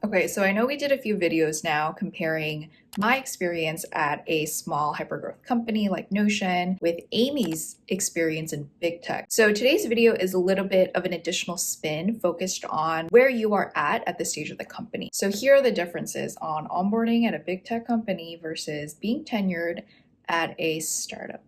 Okay, so I know we did a few videos now comparing my experience at a small hypergrowth company like Notion with Amy's experience in big tech. So today's video is a little bit of an additional spin focused on where you are at the stage of the company. So here are the differences on onboarding at a big tech company versus being tenured at a startup.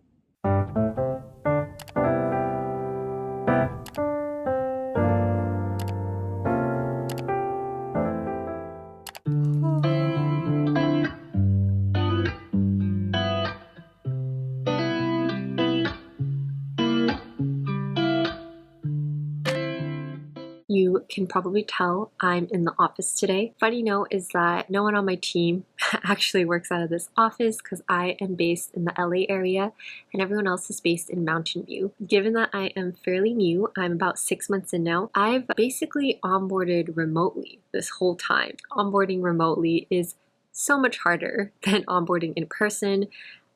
You can probably tell I'm in the office today. Funny note is that no one on my team actually works out of this office because I am based in the LA area and everyone else is based in Mountain View. Given that I am fairly new, I'm about 6 months in now, I've basically onboarded remotely this whole time. Onboarding remotely is so much harder than onboarding in person.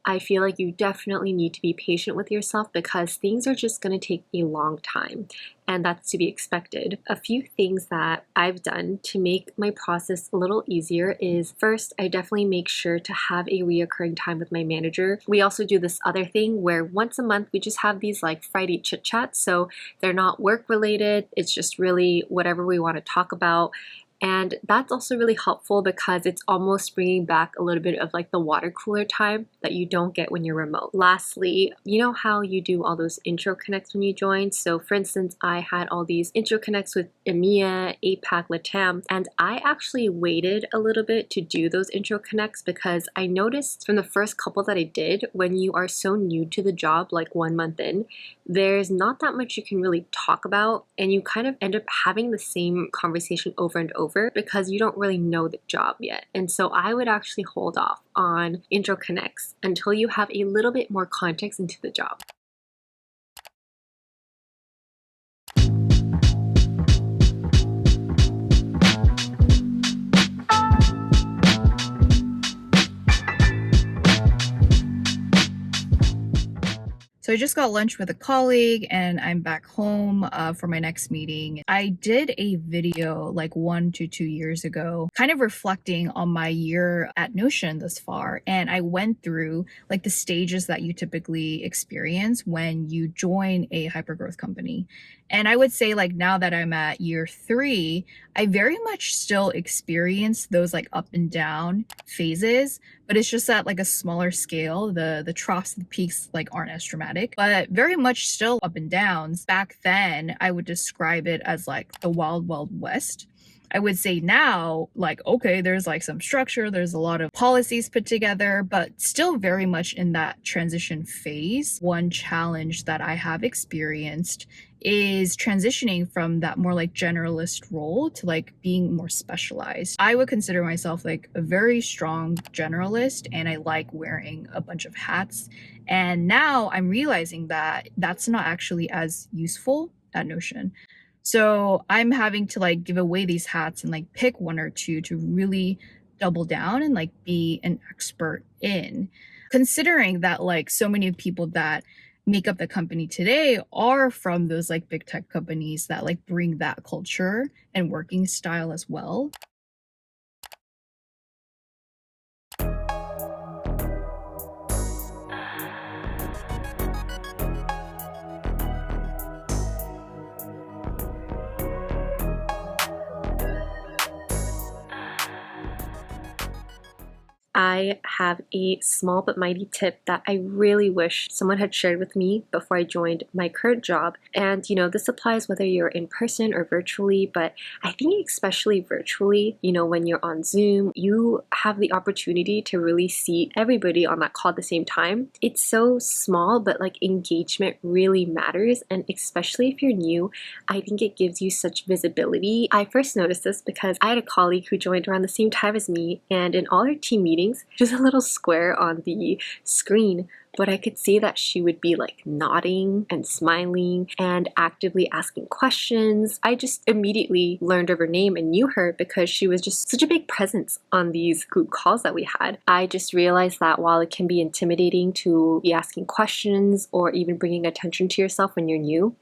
I feel like you definitely need to be patient with yourself because things are just going to take a long time, and that's to be expected. A few things that I've done to make my process a little easier is first, I definitely make sure to have a reoccurring time with my manager. We also do this other thing where once a month we just have these like Friday chit chats, so they're not work related, it's just really whatever we want to talk about. And that's also really helpful because it's almost bringing back a little bit of like the water cooler time that you don't get when you're remote. Lastly, you know how you do all those intro connects when you join? So for instance, I had all these intro connects with EMEA, APAC, LATAM, and I actually waited a little bit to do those intro connects because I noticed from the first couple that I did, when you are so new to the job, like 1 month in, there's not that much you can really talk about, and you kind of end up having the same conversation over and over because you don't really know the job yet. And so I would actually hold off on intro connects until you have a little bit more context into the job. So I just got lunch with a colleague and I'm back home for my next meeting. I did a video like 1 to 2 years ago, kind of reflecting on my year at Notion thus far. And I went through like the stages that you typically experience when you join a hypergrowth company. And I would say like now that I'm at year 3, I very much still experience those like up and down phases, but it's just at like a smaller scale. The troughs and peaks like aren't as dramatic, but very much still up and downs. Back then, I would describe it as like the wild, wild west. I would say now, like, okay, there's like some structure, there's a lot of policies put together, but still very much in that transition phase. One challenge that I have experienced is transitioning from that more like generalist role to like being more specialized. I would consider myself like a very strong generalist and I like wearing a bunch of hats. And now I'm realizing that that's not actually as useful at Notion. So I'm having to like give away these hats and like pick one or two to really double down and like be an expert in. Considering that like so many people that make up the company today are from those like big tech companies that like bring that culture and working style as well. I have a small but mighty tip that I really wish someone had shared with me before I joined my current job. And this applies whether you're in person or virtually, but I think especially virtually, when you're on Zoom, you have the opportunity to really see everybody on that call at the same time. It's so small, but like engagement really matters. And especially if you're new, I think it gives you such visibility. I first noticed this because I had a colleague who joined around the same time as me, and in all her team meetings, just a little square on the screen, but I could see that she would be like nodding and smiling and actively asking questions. I just immediately learned of her name and knew her because she was just such a big presence on these group calls that we had. I just realized that while it can be intimidating to be asking questions or even bringing attention to yourself when you're new,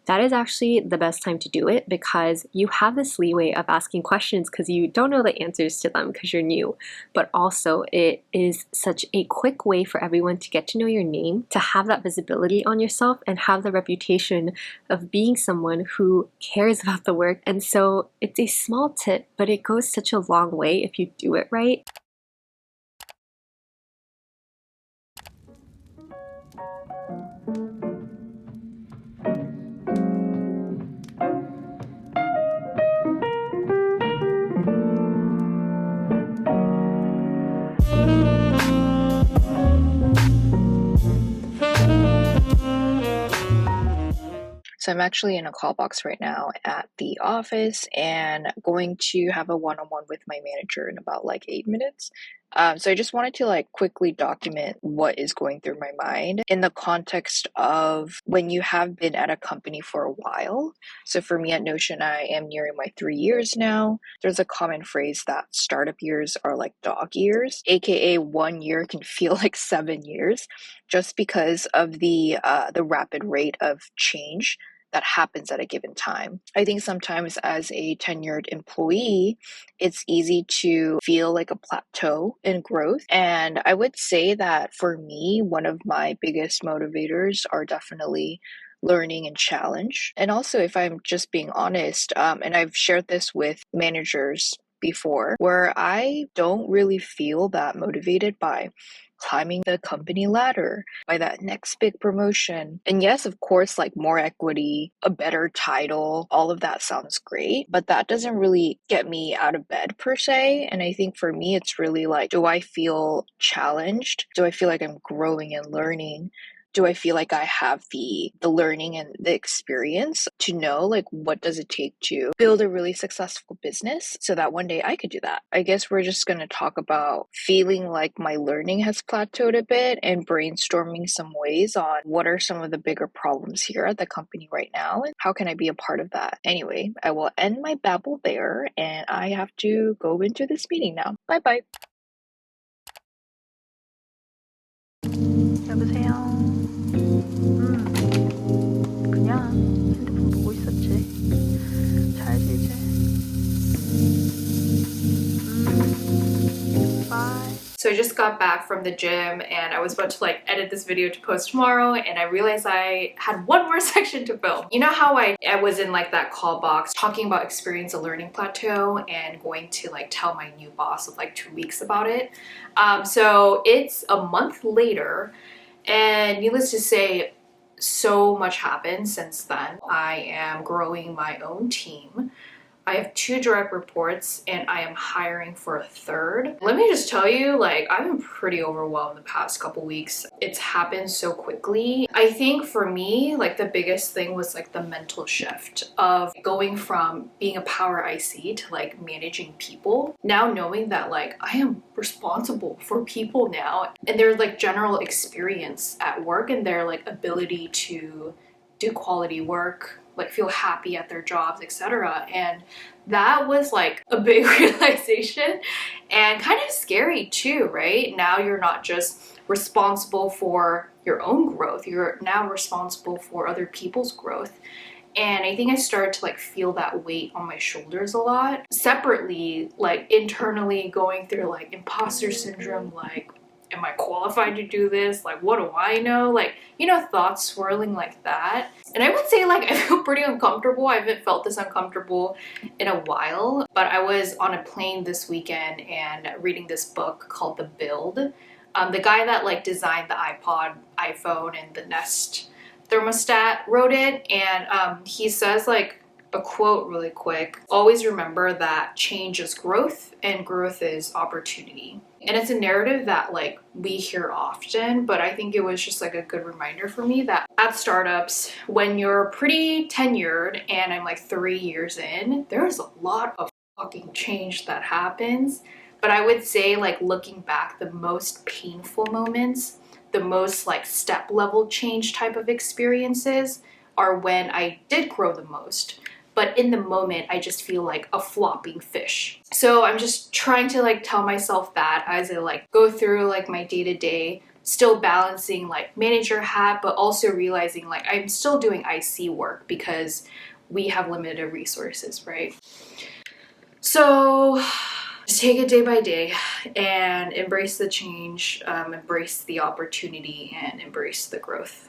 that is actually the best time to do it because you have this leeway of asking questions because you don't know the answers to them because you're new. But also, it is such a quick way for everyone to get to know your name, to have that visibility on yourself, and have the reputation of being someone who cares about the work. And so it's a small tip, but it goes such a long way if you do it right. So I'm actually in a call box right now at the office and going to have a one-on-one with my manager in about like 8 minutes. So I just wanted to like quickly document what is going through my mind in the context of when you have been at a company for a while. So for me at Notion, I am nearing my 3 years now. There's a common phrase that startup years are like dog years, aka 1 year can feel like 7 years, just because of the rapid rate of change that happens at a given time. I think sometimes as a tenured employee, it's easy to feel like a plateau in growth. And I would say that for me, one of my biggest motivators are definitely learning and challenge. And also, if I'm just being honest, and I've shared this with managers before, where I don't really feel that motivated by climbing the company ladder, by that next big promotion. And yes, of course, like more equity, a better title, all of that sounds great, but that doesn't really get me out of bed per se. And I think for me, it's really like, do I feel challenged? Do I feel like I'm growing and learning? Do I feel like I have the learning and the experience to know like what does it take to build a really successful business so that one day I could do that? I guess we're just going to talk about feeling like my learning has plateaued a bit and brainstorming some ways on what are some of the bigger problems here at the company right now and how can I be a part of that? Anyway, I will end my babble there and I have to go into this meeting now. Bye bye. 여보세요? 그냥 핸드폰 보고 있었지. 잘 지지? Bye. So I just got back from the gym and I was about to like edit this video to post tomorrow and I realized I had one more section to film. You know how I was in like that call box talking about experience a learning plateau and going to like tell my new boss of like 2 weeks about it. So it's a month later and needless to say, so much happened since then. I am growing my own team. I have 2 direct reports and I am hiring for a 3rd. Let me just tell you, like, I've been pretty overwhelmed the past couple weeks. It's happened so quickly. I think for me, like the biggest thing was like the mental shift of going from being a power IC to like managing people. Now knowing that like I am responsible for people now and their like general experience at work and their like ability to do quality work, like feel happy at their jobs, etc. And that was like a big realization and kind of scary too, right? Now you're not just responsible for your own growth, you're now responsible for other people's growth. And I think I started to like feel that weight on my shoulders a lot. Separately, like internally going through like imposter syndrome, like, am I qualified to do this? Like, what do I know? Like, you know, thoughts swirling like that. And I would say like I feel pretty uncomfortable. I haven't felt this uncomfortable in a while, but I was on a plane this weekend and reading this book called The Build. The guy that like designed the iPod, iPhone, and the Nest thermostat wrote it. And he says like a quote really quick, always remember that change is growth and growth is opportunity. And it's a narrative that like we hear often, but I think it was just like a good reminder for me that at startups, when you're pretty tenured and I'm like 3 years in, there's a lot of fucking change that happens. But I would say like looking back, the most painful moments, the most like step level change type of experiences are when I did grow the most. But in the moment, I just feel like a flopping fish. So I'm just trying to like tell myself that as I like go through like my day-to-day still balancing like manager hat, but also realizing like I'm still doing IC work because we have limited resources, right? So just take it day by day and embrace the change, embrace the opportunity, and embrace the growth.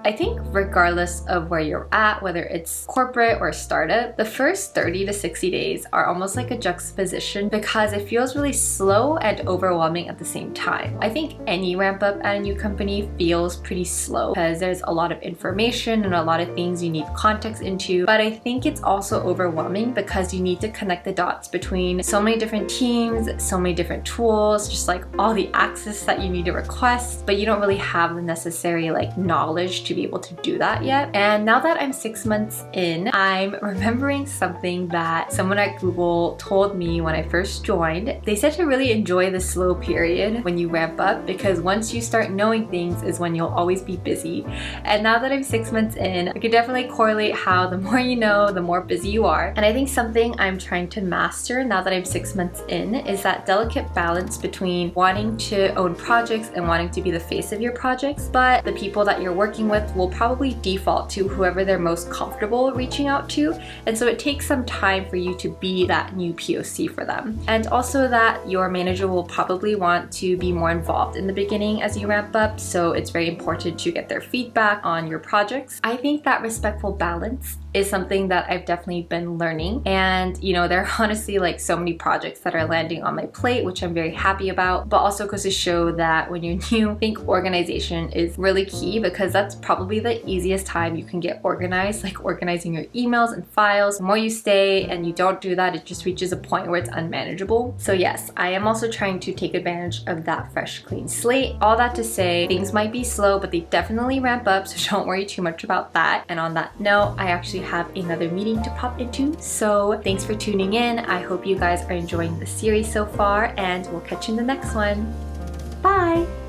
I think regardless of where you're at, whether it's corporate or startup, the first 30 to 60 days are almost like a juxtaposition because it feels really slow and overwhelming at the same time. I think any ramp up at a new company feels pretty slow because there's a lot of information and a lot of things you need context into, but I think it's also overwhelming because you need to connect the dots between so many different teams, so many different tools, just like all the access that you need to request, but you don't really have the necessary like knowledge to be able to do that yet. And now that I'm 6 months in, I'm remembering something that someone at Google told me when I first joined. They said to really enjoy the slow period when you ramp up, because once you start knowing things is when you'll always be busy. And now that I'm 6 months in, I can definitely correlate how the more you know, the more busy you are. And I think something I'm trying to master now that I'm 6 months in is that delicate balance between wanting to own projects and wanting to be the face of your projects, but the people that you're working with will probably default to whoever they're most comfortable reaching out to, and so it takes some time for you to be that new POC for them. And also that your manager will probably want to be more involved in the beginning as you ramp up, so it's very important to get their feedback on your projects. I think that respectful balance is something that I've definitely been learning, and you know, there are honestly like so many projects that are landing on my plate, which I'm very happy about, but also goes to show that when you're new, I think organization is really key, because that's probably the easiest time you can get organized, like organizing your emails and files. The more you stay and you don't do that, it just reaches a point where it's unmanageable. So yes, I am also trying to take advantage of that fresh, clean slate. All that to say, things might be slow, but they definitely ramp up, so don't worry too much about that. And on that note, I actually have another meeting to pop into, so thanks for tuning in. I hope you guys are enjoying the series so far, and we'll catch you in the next one. Bye!